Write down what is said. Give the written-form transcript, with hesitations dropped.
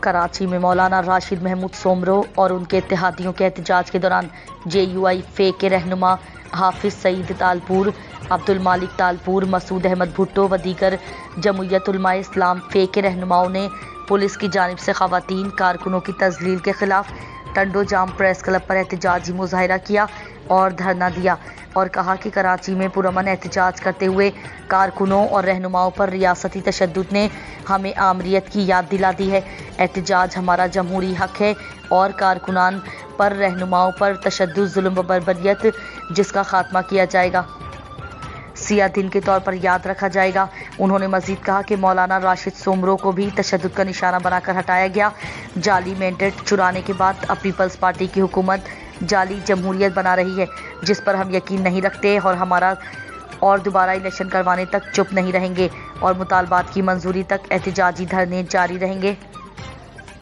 کراچی میں مولانا راشد محمود سومرو اور ان کے اتحادیوں کے احتجاج کے دوران JUI فے کے رہنما حافظ سعید تالپور، عبد المالک تالپور، مسعود احمد بھٹو و دیگر جمعیت علماء اسلام فے کے رہنماؤں نے پولیس کی جانب سے خواتین کارکنوں کی تذلیل کے خلاف ٹنڈو جام پریس کلب پر احتجاجی مظاہرہ کیا اور دھرنا دیا اور کہا کہ کراچی میں پرامن احتجاج کرتے ہوئے کارکنوں اور رہنماؤں پر ریاستی تشدد نے ہمیں آمریت کی یاد دلا دی ہے۔ احتجاج ہمارا جمہوری حق ہے اور کارکنان پر، رہنماؤں پر تشدد، ظلم و بربریت جس کا خاتمہ کیا جائے گا، سیاہ دن کے طور پر یاد رکھا جائے گا۔ انہوں نے مزید کہا کہ مولانا راشد سومرو کو بھی تشدد کا نشانہ بنا کر ہٹایا گیا۔ جعلی مینڈیٹ چرانے کے بعد اب پیپلز پارٹی کی حکومت جعلی جمہوریت بنا رہی ہے، جس پر ہم یقین نہیں رکھتے اور دوبارہ الیکشن کروانے تک چپ نہیں رہیں گے اور مطالبات کی منظوری تک احتجاجی دھرنے جاری رہیں گے۔